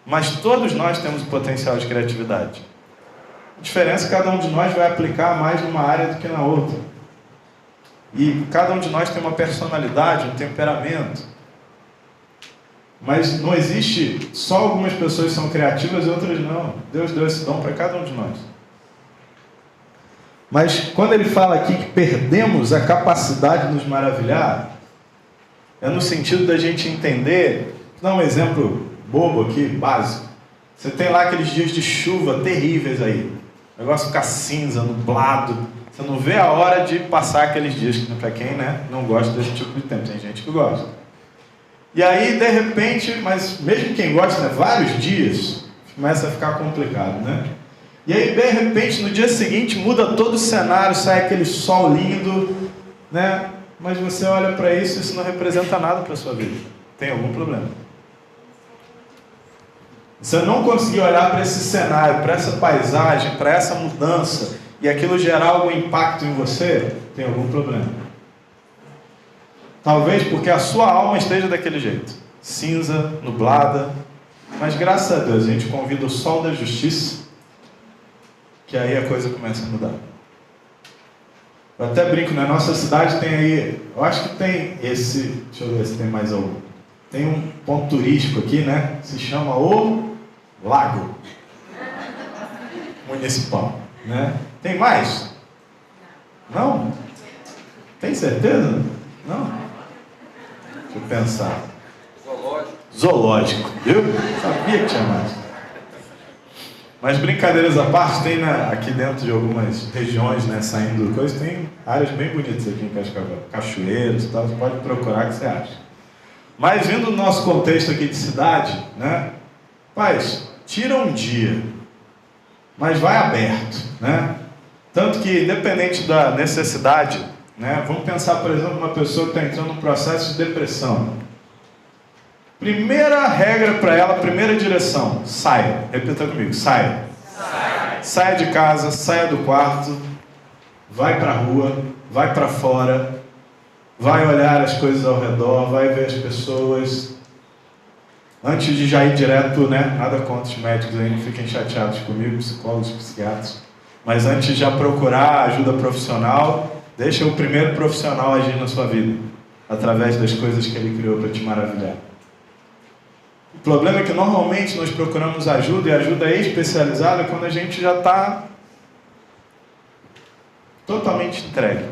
Mas todos nós temos o potencial de criatividade. A diferença é que cada um de nós vai aplicar mais numa área do que na outra. E cada um de nós tem uma personalidade, um temperamento. Mas não existe só algumas pessoas são criativas e outras não. Deus deu esse dom para cada um de nós. Mas quando ele fala aqui que perdemos a capacidade de nos maravilhar, é no sentido da gente entender. Vou dar um exemplo bobo aqui, básico. Você tem lá aqueles dias de chuva terríveis aí. O negócio fica cinza, nublado. Você não vê a hora de passar aqueles dias, para quem não gosta desse tipo de tempo. Tem gente que gosta. E aí, de repente, mas mesmo quem gosta, vários dias, começa a ficar complicado, E aí, de repente, no dia seguinte, muda todo o cenário, sai aquele sol lindo, né? Mas você olha para isso e isso não representa nada para a sua vida. Tem algum problema. Você não conseguir olhar para esse cenário, para essa paisagem, para essa mudança, e aquilo gerar algum impacto em você, tem algum problema. Talvez porque a sua alma esteja daquele jeito, cinza, nublada, mas graças a Deus a gente convida o sol da justiça, que aí a coisa começa a mudar. Eu até brinco, na nossa cidade tem aí, eu acho que tem esse, deixa eu ver se tem mais algum. Tem um ponto turístico aqui, né? Se chama o Lago Municipal, né? Tem mais? Não? Tem certeza? Não? Deixa eu pensar. Zoológico, viu? Sabia que tinha mais. Mas brincadeiras à parte, tem aqui dentro de algumas regiões, né, saindo coisas, tem áreas bem bonitas aqui em Cascavel, cachoeiros e tal, você pode procurar que você acha. Mas vindo do nosso contexto aqui de cidade, né, paz, tira um dia, mas vai aberto, né? Tanto que, independente da necessidade, né, vamos pensar, por exemplo, uma pessoa que está entrando num processo de depressão. Primeira regra para ela, primeira direção, saia. Repita comigo, saia. Saia de casa, saia do quarto, vai para a rua, vai para fora, vai olhar as coisas ao redor, vai ver as pessoas. Antes de já ir direto, né? Nada contra os médicos aí, não fiquem chateados comigo, psicólogos, psiquiatras. Mas antes de já procurar ajuda profissional, deixa o primeiro profissional agir na sua vida, através das coisas que ele criou para te maravilhar. O problema é que normalmente nós procuramos ajuda, e ajuda especializada quando a gente já está totalmente entregue.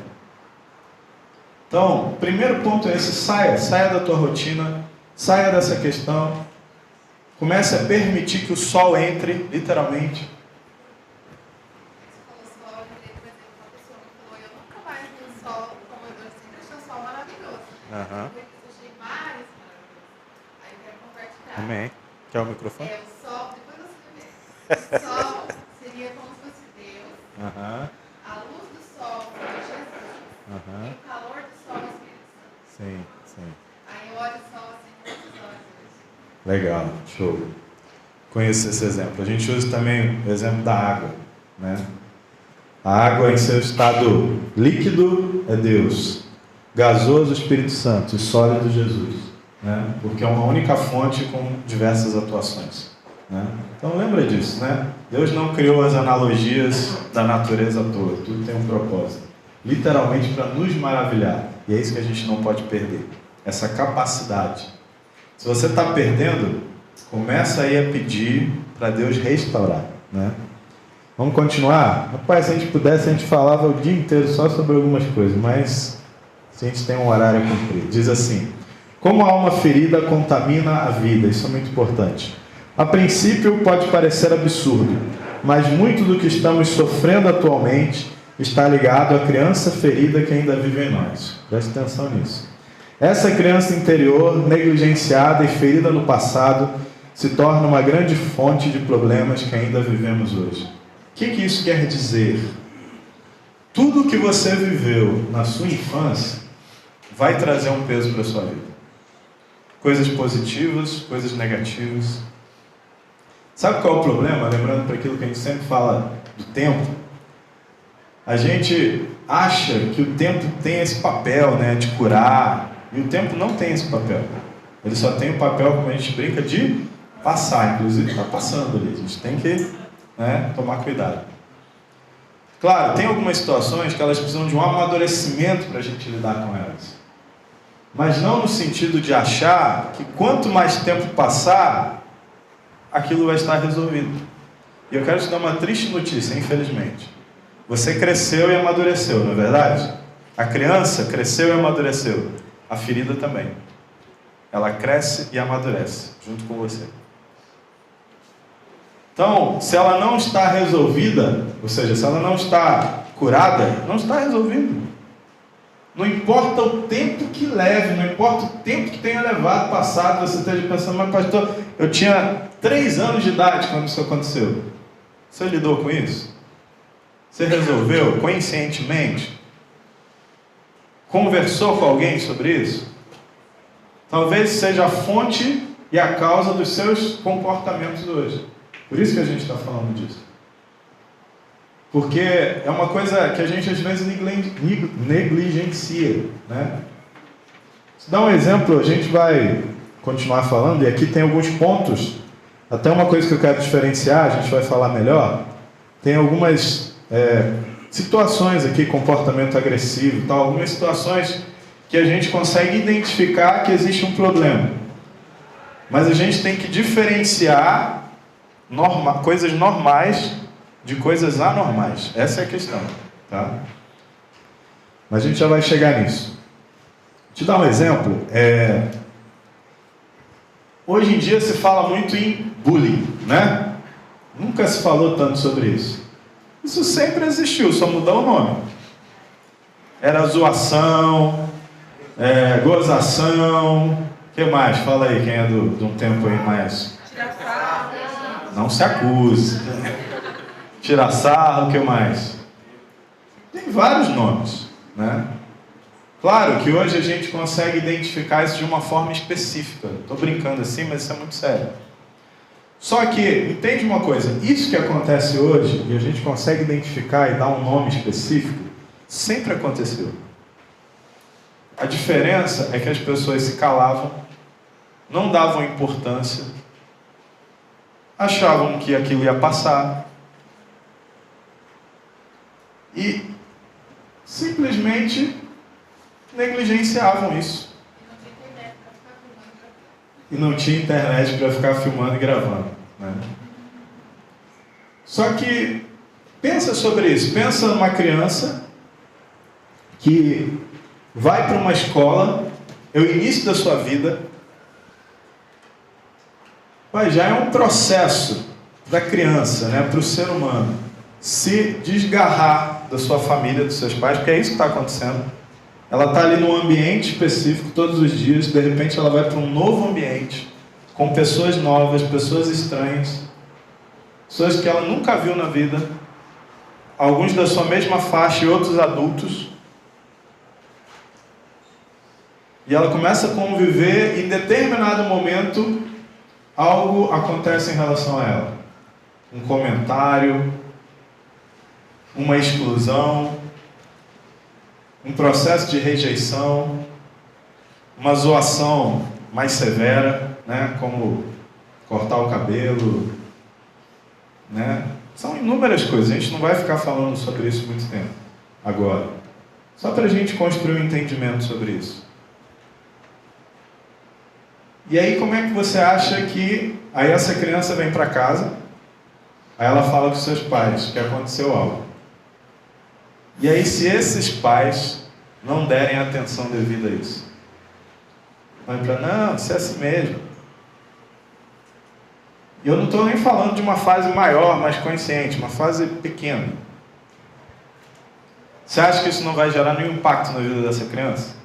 Então, o primeiro ponto é esse, saia da tua rotina, saia dessa questão, comece a permitir que o sol entre, literalmente. Você falou sol, eu lembrei, por exemplo, uma pessoa que falou, eu nunca mais vi o sol como eu sempre achei o sol maravilhoso. Eu achei mais maravilhoso. Aí eu quero compartilhar. Amém. Quer o microfone? O sol, depois você vê. O sol seria como se fosse Deus. A luz do sol seria Jesus. E o calor do sol é o Espírito Santo. Sim, sim. Aí eu olho o sol assim com os olhos hoje. Legal, show. Conheço esse exemplo. A gente usa também o exemplo da água, né? A água em seu estado líquido é Deus, gasoso Espírito Santo e sólido Jesus, né? Porque é uma única fonte com diversas atuações, né? Então lembra disso, né? Deus não criou as analogias da natureza toda, tudo tem um propósito, literalmente para nos maravilhar, e é isso que a gente não pode perder, essa capacidade. Se você está perdendo, começa aí a pedir para Deus restaurar, né? Vamos continuar? Rapaz, se a gente pudesse, a gente falava o dia inteiro só sobre algumas coisas, mas a gente tem um horário a cumprir. Diz assim: como a alma ferida contamina a vida, isso é muito importante. A princípio pode parecer absurdo, mas muito do que estamos sofrendo atualmente está ligado à criança ferida que ainda vive em nós. Preste atenção nisso. Essa criança interior, negligenciada e ferida no passado, se torna uma grande fonte de problemas que ainda vivemos hoje. O que isso quer dizer? Tudo que você viveu na sua infância vai trazer um peso para a sua vida. Coisas positivas, coisas negativas. Sabe qual é o problema? Lembrando para aquilo que a gente sempre fala do tempo. A gente acha que o tempo tem esse papel, né, de curar. E o tempo não tem esse papel. Ele só tem o papel, como a gente brinca, de passar. Inclusive está passando ali. A gente tem que, né, tomar cuidado. Claro, tem algumas situações que elas precisam de um amadurecimento para a gente lidar com elas. Mas não no sentido de achar que quanto mais tempo passar, aquilo vai estar resolvido. E eu quero te dar uma triste notícia, infelizmente. Você cresceu e amadureceu, não é verdade? A criança cresceu e amadureceu. A ferida também. Ela cresce e amadurece, junto com você. Então, se ela não está resolvida, ou seja, se ela não está curada, não está resolvido. Não importa o tempo que leve, não importa o tempo que tenha levado, passado, você esteja pensando, mas pastor, eu tinha 3 anos de idade quando isso aconteceu. Você lidou com isso? Você resolveu conscientemente? Conversou com alguém sobre isso? Talvez seja a fonte e a causa dos seus comportamentos hoje. Por isso que a gente está falando disso. Porque é uma coisa que a gente às vezes negligencia, né? Se dar um exemplo, a gente vai continuar falando, e aqui tem alguns pontos, até uma coisa que eu quero diferenciar, a gente vai falar melhor. Tem algumas situações aqui, comportamento agressivo, tal, algumas situações que a gente consegue identificar que existe um problema. Mas a gente tem que diferenciar coisas normais de coisas anormais. Essa é a questão, tá? Mas a gente já vai chegar nisso. Vou te dar um exemplo. Hoje em dia se fala muito em bullying, né? Nunca se falou tanto sobre isso. Isso sempre existiu, só mudou o nome. Era zoação, gozação. O que mais? Fala aí, quem é de um tempo aí mais... Não se acuse. Tirar sarro, o que mais? Tem vários nomes, né? Claro que hoje a gente consegue identificar isso de uma forma específica. Estou brincando assim, mas isso é muito sério. Só que, entende uma coisa, isso que acontece hoje, e a gente consegue identificar e dar um nome específico, sempre aconteceu. A diferença é que as pessoas se calavam, não davam importância, achavam que aquilo ia passar, e simplesmente negligenciavam isso. E não tinha internet para ficar filmando e gravando, né? Só que pensa sobre isso. Pensa numa criança que vai para uma escola, é o início da sua vida, mas já é um processo da criança, né, para o ser humano se desgarrar da sua família, dos seus pais, porque é isso que está acontecendo. Ela está ali num ambiente específico todos os dias, de repente ela vai para um novo ambiente, com pessoas novas, pessoas estranhas, pessoas que ela nunca viu na vida, alguns da sua mesma faixa e outros adultos. E ela começa a conviver, e em determinado momento, algo acontece em relação a ela. Um comentário, uma exclusão, um processo de rejeição, uma zoação mais severa, né, como cortar o cabelo, né? São inúmeras coisas, a gente não vai ficar falando sobre isso muito tempo agora. Só para a gente construir um entendimento sobre isso. E aí como é que você acha que... Aí essa criança vem para casa, aí ela fala com seus pais que aconteceu algo. E aí, se esses pais não derem atenção devida a isso, vai para, não, isso é assim mesmo. E eu não estou nem falando de uma fase maior, mais consciente, uma fase pequena. Você acha que isso não vai gerar nenhum impacto na vida dessa criança?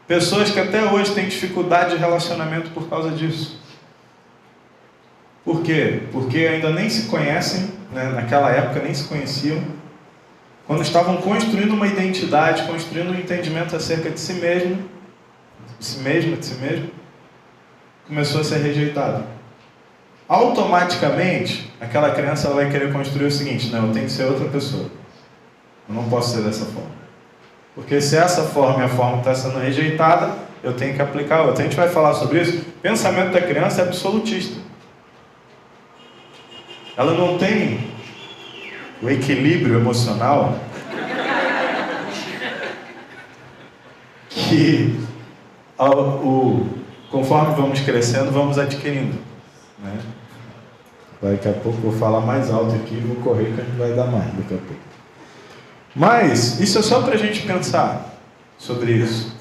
Pessoas que até hoje têm dificuldade de relacionamento por causa disso. Por quê? Porque ainda nem se conhecem, né? Naquela época nem se conheciam. Quando estavam construindo uma identidade, construindo um entendimento acerca de si mesmo, começou a ser rejeitado. Automaticamente, aquela criança ela vai querer construir o seguinte: não, eu tenho que ser outra pessoa. Eu não posso ser dessa forma. Porque se essa forma é a forma que está sendo rejeitada, eu tenho que aplicar outra. A gente vai falar sobre isso. O pensamento da criança é absolutista. Ela não tem o equilíbrio emocional que conforme vamos crescendo, vamos adquirindo, né? Daqui a pouco eu vou falar mais alto aqui e vou correr que a gente vai dar mais daqui a pouco. Mas isso é só para a gente pensar sobre isso.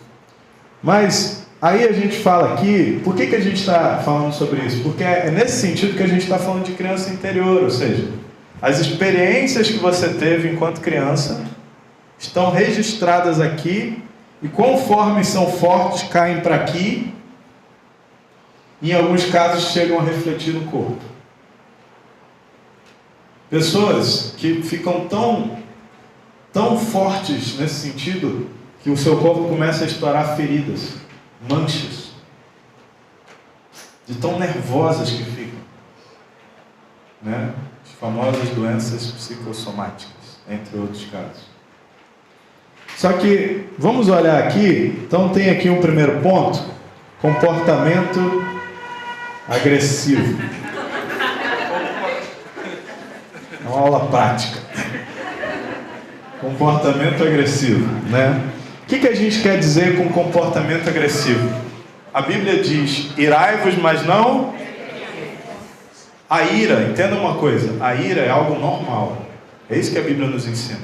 Mas aí a gente fala aqui, por que a gente está falando sobre isso? Porque é nesse sentido que a gente está falando de criança interior, ou seja, as experiências que você teve enquanto criança estão registradas aqui e conforme são fortes, caem para aqui e em alguns casos chegam a refletir no corpo. Pessoas que ficam tão fortes nesse sentido que o seu corpo começa a estourar feridas, manchas, de tão nervosas que ficam, né? As famosas doenças psicossomáticas, entre outros casos. Só que, vamos olhar aqui, então tem aqui um primeiro ponto, comportamento agressivo. É uma aula prática. Comportamento agressivo, né? O que a gente quer dizer com comportamento agressivo? A Bíblia diz, irai-vos, mas não... A ira, entenda uma coisa, a ira é algo normal. É isso que a Bíblia nos ensina.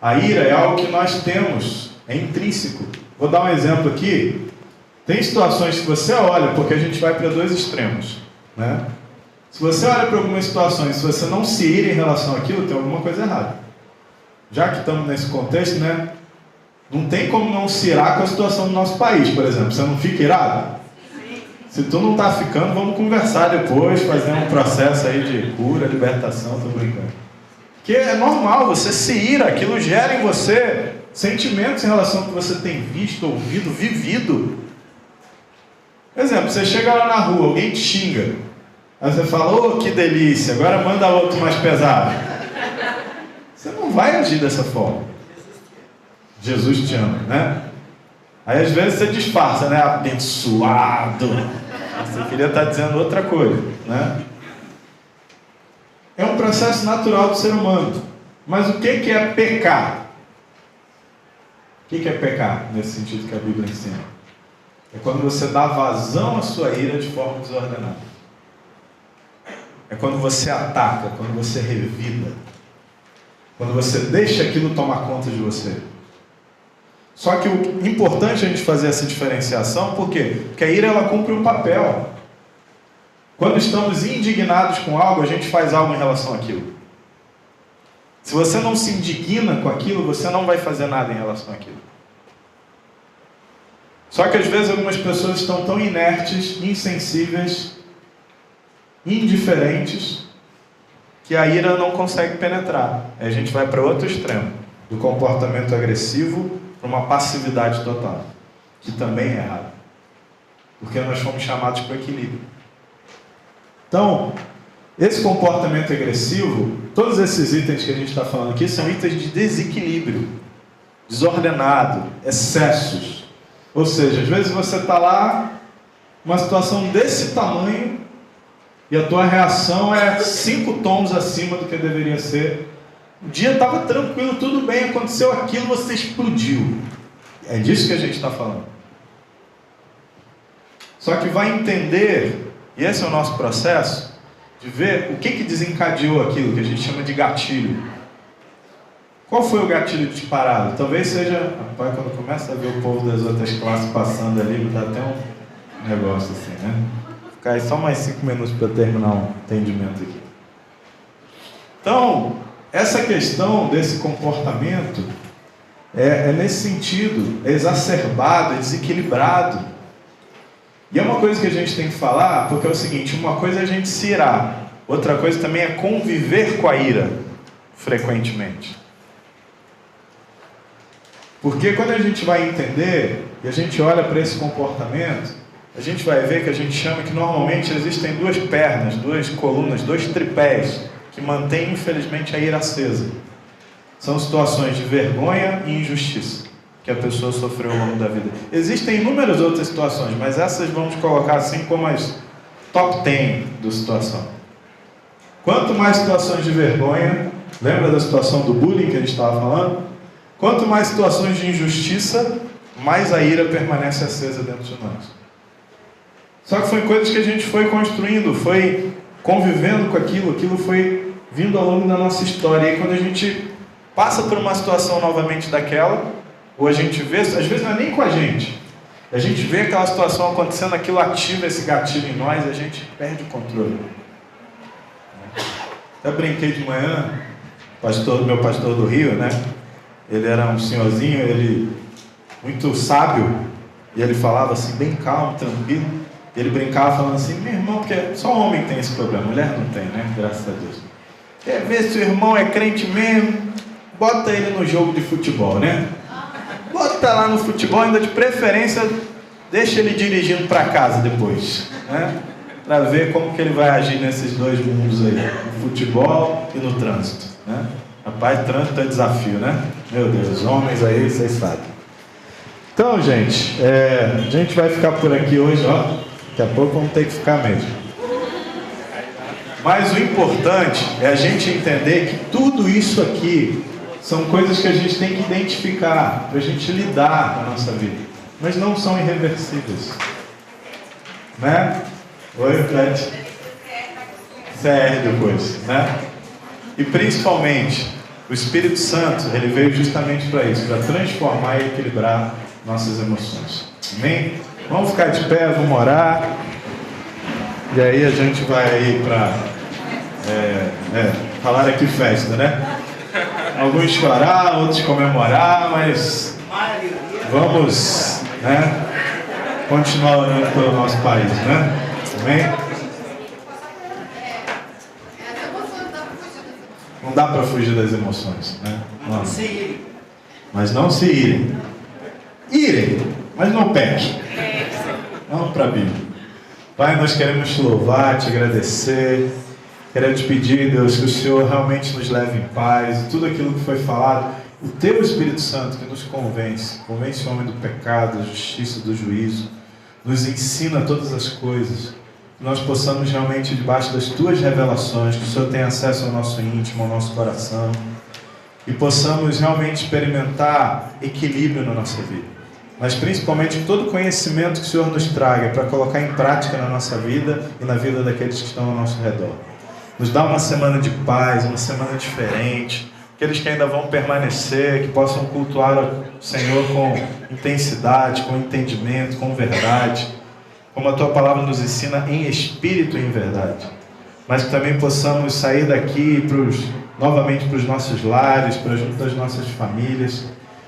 A ira é algo que nós temos, é intrínseco. Vou dar um exemplo aqui. Tem situações que você olha, porque a gente vai para dois extremos, né? Se você olha para algumas situações, se você não se ira em relação àquilo, tem alguma coisa errada. Já que estamos nesse contexto, né? Não tem como não se irar com a situação do nosso país, por exemplo. Você não fica irado? Se tu não está ficando, vamos conversar depois, fazer um processo aí de cura, libertação, tô brincando. Porque é normal, você se ira, aquilo gera em você sentimentos em relação ao que você tem visto, ouvido, vivido. Por exemplo, você chega lá na rua, alguém te xinga, aí você fala, oh, que delícia, agora manda outro mais pesado. Você não vai agir dessa forma. Jesus te ama, né? Aí às vezes você disfarça, né? Abençoado. Você queria estar dizendo outra coisa, né? É um processo natural do ser humano. Mas o que é pecar? O que é pecar, nesse sentido que a Bíblia ensina? É quando você dá vazão à sua ira de forma desordenada. É quando você ataca, quando você revida. Quando você deixa aquilo tomar conta de você. Só que o importante é a gente fazer essa diferenciação, por quê? Porque a ira ela cumpre um papel. Quando estamos indignados com algo, a gente faz algo em relação àquilo. Se você não se indigna com aquilo, você não vai fazer nada em relação àquilo. Só que às vezes algumas pessoas estão tão inertes, insensíveis, indiferentes, que a ira não consegue penetrar. Aí a gente vai para outro extremo, do comportamento agressivo para uma passividade total, que também é errado, porque nós fomos chamados para o equilíbrio. Então, esse comportamento agressivo, todos esses itens que a gente está falando aqui são itens de desequilíbrio, desordenado, excessos. Ou seja, às vezes você está lá, uma situação desse tamanho, e a tua reação é 5 tons acima do que deveria ser. O dia estava tranquilo, tudo bem, aconteceu aquilo, você explodiu. É disso que a gente está falando. Só que vai entender, e esse é o nosso processo, de ver o que desencadeou aquilo que a gente chama de gatilho. Qual foi o gatilho disparado? Talvez seja, rapaz, quando começa a ver o povo das outras classes passando ali, me dá até um negócio assim, né? Ficar aí só mais 5 minutos para terminar o entendimento aqui. Então, essa questão desse comportamento é nesse sentido, é exacerbado, é desequilibrado. E é uma coisa que a gente tem que falar, porque é o seguinte, uma coisa é a gente se irar, outra coisa também é conviver com a ira, frequentemente. Porque quando a gente vai entender, e a gente olha para esse comportamento, a gente vai ver que a gente chama que normalmente existem 2 pernas, 2 colunas, 2 tripés, que mantêm infelizmente a ira acesa. São situações de vergonha e injustiça que a pessoa sofreu ao longo da vida. Existem inúmeras outras situações, mas essas vamos colocar assim como as top 10 da situação. Quanto mais situações de vergonha, lembra da situação do bullying que a gente estava falando? Quanto mais situações de injustiça, mais a ira permanece acesa dentro de nós. Só que foi coisas que a gente foi construindo, foi convivendo com aquilo, aquilo foi vindo ao longo da nossa história. E aí quando a gente passa por uma situação novamente daquela, ou a gente vê, às vezes não é nem com a gente vê aquela situação acontecendo, aquilo ativa esse gatilho em nós e a gente perde o controle. Até brinquei de manhã, meu pastor do Rio, né? Ele era um senhorzinho, ele muito sábio, e ele falava assim, bem calmo, tranquilo. Ele brincava falando assim, meu irmão, porque só homem tem esse problema, mulher não tem, né? Graças a Deus. Quer ver se o irmão é crente mesmo? Bota ele no jogo de futebol, né? Bota lá no futebol, ainda de preferência, deixa ele dirigindo para casa depois, né? Para ver como que ele vai agir nesses dois mundos aí, no futebol e no trânsito, né? Rapaz, trânsito é desafio, né? Meu Deus, homens aí, vocês sabem. Então, gente, a gente vai ficar por aqui hoje, ó. Daqui a pouco vamos ter que ficar mesmo. Mas o importante é a gente entender que tudo isso aqui são coisas que a gente tem que identificar para a gente lidar na nossa vida, mas não são irreversíveis, né? Oi, Fred? CR depois, né? E principalmente o Espírito Santo, ele veio justamente para isso, para transformar e equilibrar nossas emoções. Amém? Vamos ficar de pé, vamos orar. E aí a gente vai aí para falar aqui festa, né? Alguns chorar, outros comemorar, mas vamos, né, continuar orando pelo nosso país, né? Amém? Não dá para fugir das emoções, né? Não. Mas não se irem. Irem, mas não pequem. Vamos para a Bíblia. Pai, nós queremos te louvar, te agradecer. Queremos te pedir, Deus, que o Senhor realmente nos leve em paz. E tudo aquilo que foi falado, o teu Espírito Santo que nos convence o homem do pecado, da justiça, do juízo, nos ensina todas as coisas. Que nós possamos realmente, debaixo das tuas revelações, que o Senhor tenha acesso ao nosso íntimo, ao nosso coração, e possamos realmente experimentar equilíbrio na nossa vida. Mas principalmente todo o conhecimento que o Senhor nos traga para colocar em prática na nossa vida e na vida daqueles que estão ao nosso redor. Nos dá uma semana de paz, uma semana diferente. Aqueles que ainda vão permanecer, que possam cultuar o Senhor com intensidade, com entendimento, com verdade. Como a Tua Palavra nos ensina, em espírito e em verdade. Mas que também possamos sair daqui novamente para os nossos lares, para junto das nossas famílias,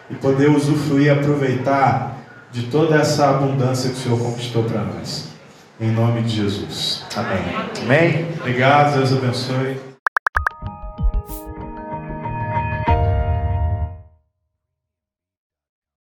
e poder usufruir e aproveitar de toda essa abundância que o Senhor conquistou para nós. Em nome de Jesus. Amém. Amém. Obrigado, Deus abençoe.